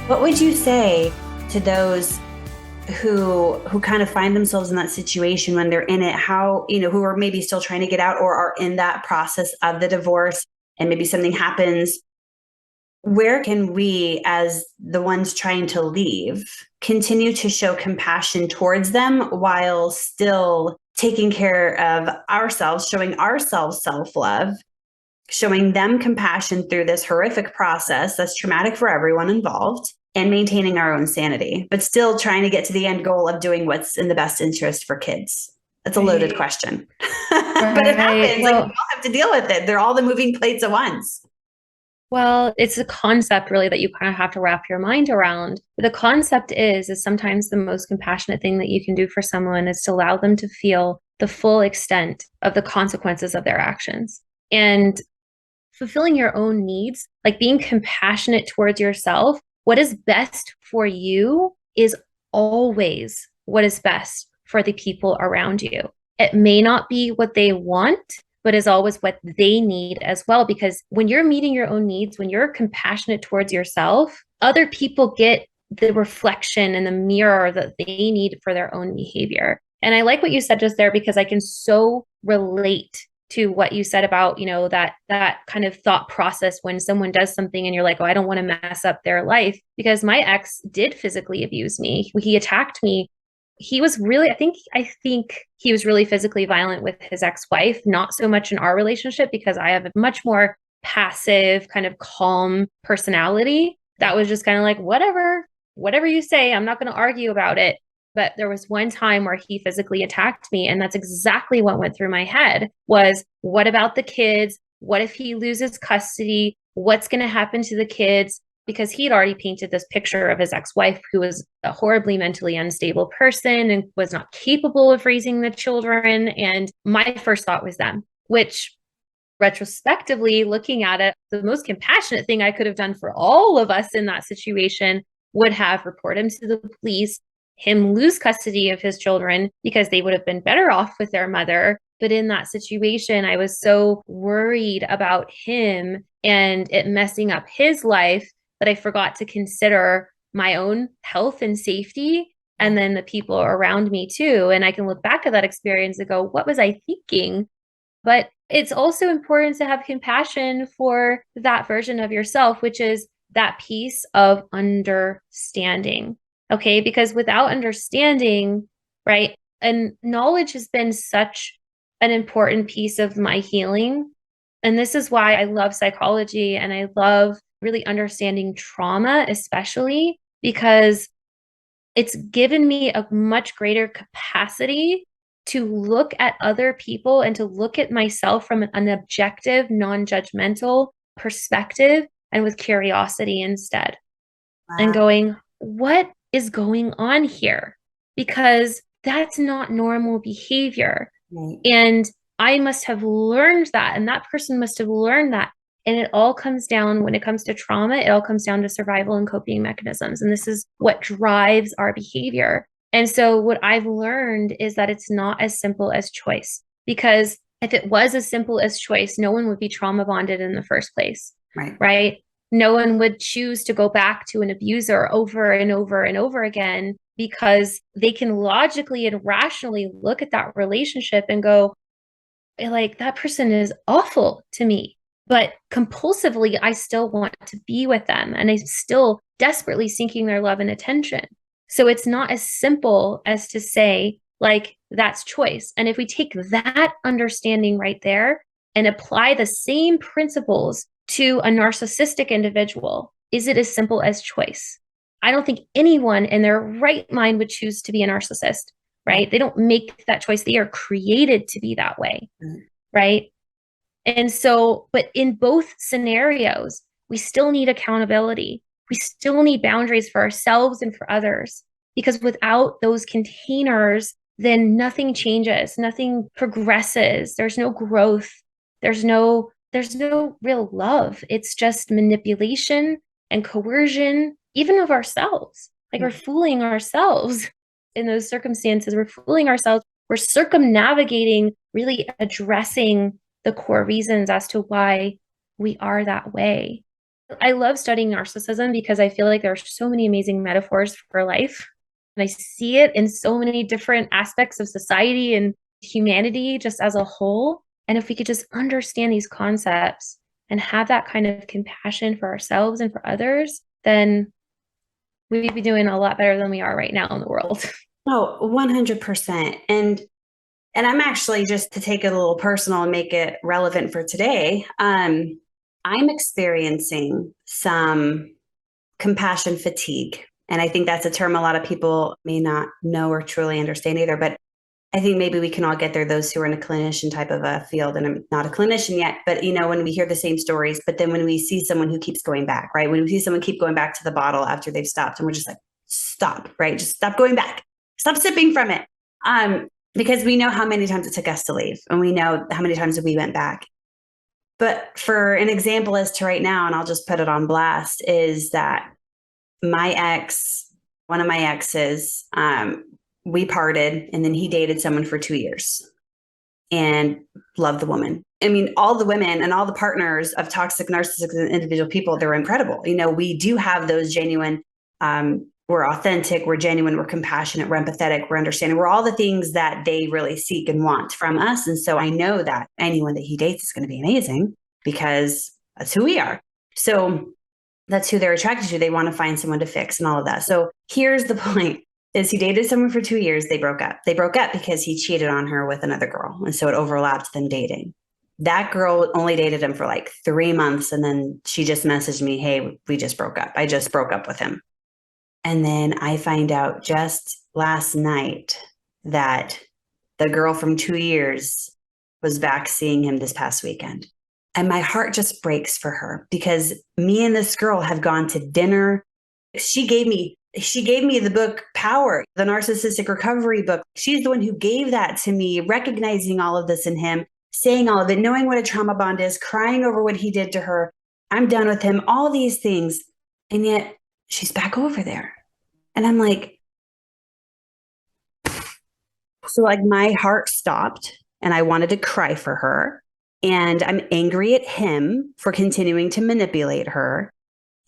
What would you say to those who kind of find themselves in that situation when they're in it, how, who are maybe still trying to get out or are in that process of the divorce and maybe something happens? Where can we, as the ones trying to leave, continue to show compassion towards them while still taking care of ourselves, showing ourselves self-love, showing them compassion through this horrific process that's traumatic for everyone involved, and maintaining our own sanity, but still trying to get to the end goal of doing what's in the best interest for kids? That's a loaded Right. question. But it Right. happens. Like, we Well, all have to deal with it. They're all the moving plates at once. well, it's a concept really that you kind of have to wrap your mind around. The concept is sometimes the most compassionate thing that you can do for someone is to allow them to feel the full extent of the consequences of their actions. And fulfilling your own needs, like being compassionate towards yourself, what is best for you is always what is best for the people around you. It may not be what they want, but is always what they need as well. Because when you're meeting your own needs, when you're compassionate towards yourself, other people get the reflection and the mirror that they need for their own behavior. And I like what you said just there because I can so relate to what you said about, that kind of thought process when someone does something and you're like, oh, I don't want to mess up their life. Because my ex did physically abuse me. He attacked me. He was really, I think he was really physically violent with his ex-wife, not so much in our relationship because I have a much more passive, kind of calm personality that was just kind of like, whatever you say, I'm not going to argue about it. But there was one time where he physically attacked me, and that's exactly what went through my head was, what about the kids? What if he loses custody? What's going to happen to the kids? Because he'd already painted this picture of his ex-wife who was a horribly mentally unstable person and was not capable of raising the children. And my first thought was them, which retrospectively looking at it, the most compassionate thing I could have done for all of us in that situation would have report him to the police, him lose custody of his children because they would have been better off with their mother. But in that situation, I was so worried about him and it messing up his life that I forgot to consider my own health and safety and then the people around me too. And I can look back at that experience and go, what was I thinking? But it's also important to have compassion for that version of yourself, which is that piece of understanding. Okay. Because without understanding, right, and knowledge has been such an important piece of my healing. And this is why I love psychology and I love really understanding trauma, especially because it's given me a much greater capacity to look at other people and to look at myself from an objective, non judgmental perspective and with curiosity instead, and Wow. going, what is going on here? Because that's not normal behavior. Right. And I must have learned that, and that person must have learned that. And it all comes down, when it comes to trauma, it all comes down to survival and coping mechanisms. And this is what drives our behavior. And so, what I've learned is that it's not as simple as choice. Because if it was as simple as choice, no one would be trauma bonded in the first place, Right. right? No one would choose to go back to an abuser over and over and over again because they can logically and rationally look at that relationship and go, like, that person is awful to me, but compulsively, I still want to be with them and I'm still desperately seeking their love and attention. So it's not as simple as to say, like, that's choice. And if we take that understanding right there and apply the same principles to a narcissistic individual, is it as simple as choice? I don't think anyone in their right mind would choose to be a narcissist, Right. right? They don't make that choice. They are created to be that way, Right. right? And so, but in both scenarios, we still need accountability. We still need boundaries for ourselves and for others. Because without those containers, then nothing changes, nothing progresses. There's no growth. There's no real love. It's just manipulation and coercion, even of ourselves. Like we're fooling ourselves in those circumstances. We're fooling ourselves. We're circumnavigating, really addressing the core reasons as to why we are that way. I love studying narcissism because I feel like there are so many amazing metaphors for life. And I see it in so many different aspects of society and humanity just as a whole. And if we could just understand these concepts and have that kind of compassion for ourselves and for others, then we'd be doing a lot better than we are right now in the world. Oh, 100%. And I'm actually, just to take it a little personal and make it relevant for today, I'm experiencing some compassion fatigue. And I think that's a term a lot of people may not know or truly understand either. But I think maybe we can all get there, those who are in a clinician type of a field. And I'm not a clinician yet, but when we hear the same stories, but then when we see someone who keeps going back, right? When we see someone keep going back to the bottle after they've stopped, and we're just like, stop, right? Just stop going back. Stop sipping from it. Because we know how many times it took us to leave, and we know how many times we went back. But for an example as to right now, and I'll just put it on blast, is that one of my exes, we parted, and then he dated someone for 2 years and loved the woman. I mean, all the women and all the partners of toxic narcissistic individual people, they're incredible. We do have those genuine, we're authentic, we're genuine, we're compassionate, we're empathetic, we're understanding. We're all the things that they really seek and want from us. And so I know that anyone that he dates is going to be amazing because that's who we are. So that's who they're attracted to. They want to find someone to fix and all of that. So here's the point. Is he dated someone for 2 years. They broke up. They broke up because he cheated on her with another girl. And so it overlapped them dating. That girl only dated him for like 3 months. And then she just messaged me, hey, we just broke up. I just broke up with him. And then I find out just last night that the girl from 2 years was back seeing him this past weekend. And my heart just breaks for her because me and this girl have gone to dinner. She gave me the book Power, the Narcissistic Recovery book. She's the one who gave that to me, recognizing all of this in him, saying all of it, knowing what a trauma bond is, crying over what he did to her. I'm done with him, all these things. And yet she's back over there. And I'm like, so like my heart stopped and I wanted to cry for her. And I'm angry at him for continuing to manipulate her.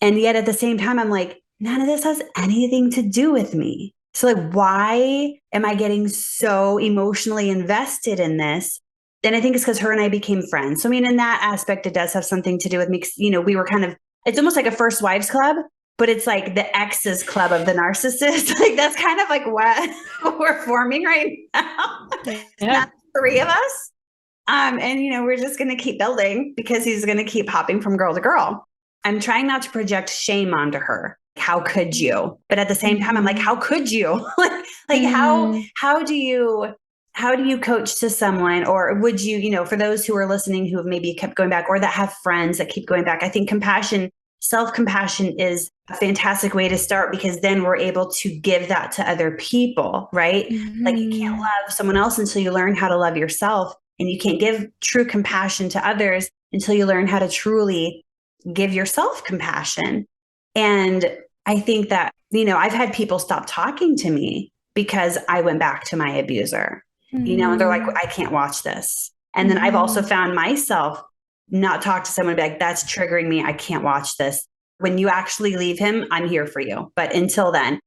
And yet at the same time, I'm like, none of this has anything to do with me. So like, why am I getting so emotionally invested in this? And I think it's because her and I became friends. So I mean, in that aspect, it does have something to do with me. We were kind of, it's almost like a first wives club, but it's like the exes club of the narcissist. Like that's kind of like what we're forming right now. Yeah. Not 3 of us. And we're just going to keep building because he's going to keep hopping from girl to girl. I'm trying not to project shame onto her. How could you? But at the same time, I'm like, how could you? How do you coach to someone, or would you, for those who are listening who have maybe kept going back or that have friends that keep going back, I think self-compassion is a fantastic way to start because then we're able to give that to other people, right? Mm-hmm. Like you can't love someone else until you learn how to love yourself. And you can't give true compassion to others until you learn how to truly give yourself compassion. And I think that, I've had people stop talking to me because I went back to my abuser, and they're like, I can't watch this. And then I've also found myself not talk to someone and be like, that's triggering me. I can't watch this. When you actually leave him, I'm here for you. But until then,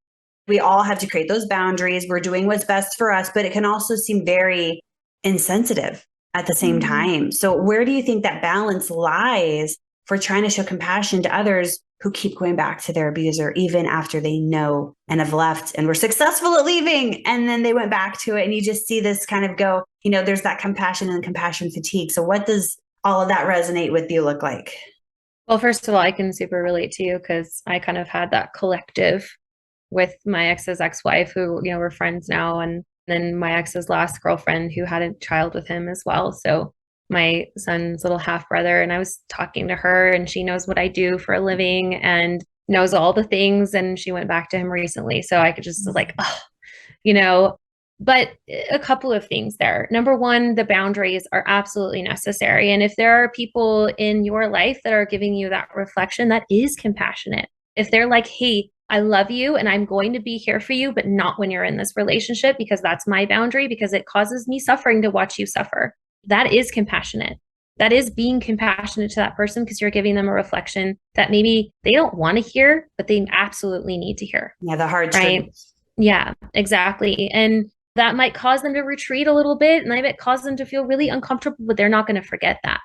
we all have to create those boundaries. We're doing what's best for us, but it can also seem very insensitive at the same time. So where do you think that balance lies for trying to show compassion to others who keep going back to their abuser, even after they know and have left and were successful at leaving, and then they went back to it, and you just see this kind of go, there's that compassion and compassion fatigue. So what does all of that resonate with you look like? Well, first of all, I can super relate to you because I kind of had that collective with my ex's ex-wife who, we're friends now. And then my ex's last girlfriend who had a child with him as well. So my son's little half brother, and I was talking to her and she knows what I do for a living and knows all the things. And she went back to him recently. So I could just like, but a couple of things there. Number one, the boundaries are absolutely necessary. And if there are people in your life that are giving you that reflection, that is compassionate. If they're like, hey, I love you and I'm going to be here for you, but not when you're in this relationship because that's my boundary because it causes me suffering to watch you suffer. That is compassionate. that is being compassionate to that person because you're giving them a reflection that maybe they don't want to hear, but they absolutely need to hear. Yeah, the hard right? truth. Yeah, exactly. And that might cause them to retreat a little bit and that might cause them to feel really uncomfortable, but they're not going to forget that.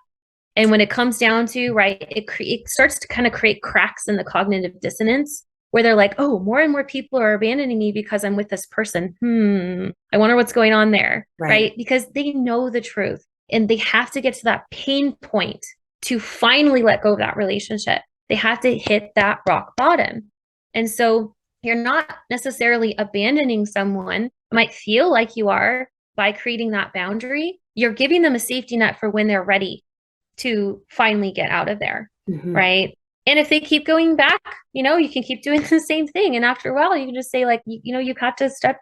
And when it comes down to, right, it starts to kind of create cracks in the cognitive dissonance where they're like, oh, more and more people are abandoning me because I'm with this person. I wonder what's going on there, right? Because they know the truth and they have to get to that pain point to finally let go of that relationship. They have to hit that rock bottom. And so you're not necessarily abandoning someone. It might feel like you are by creating that boundary. You're giving them a safety net for when they're ready to finally get out of there, right? And if they keep going back, you can keep doing the same thing. And after a while, you can just say like, you have to step,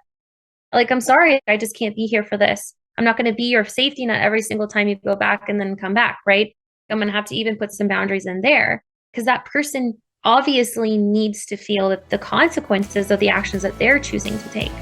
like, I'm sorry, I just can't be here for this. I'm not going to be your safety net every single time you go back and then come back, right? I'm going to have to even put some boundaries in there because that person obviously needs to feel the consequences of the actions that they're choosing to take.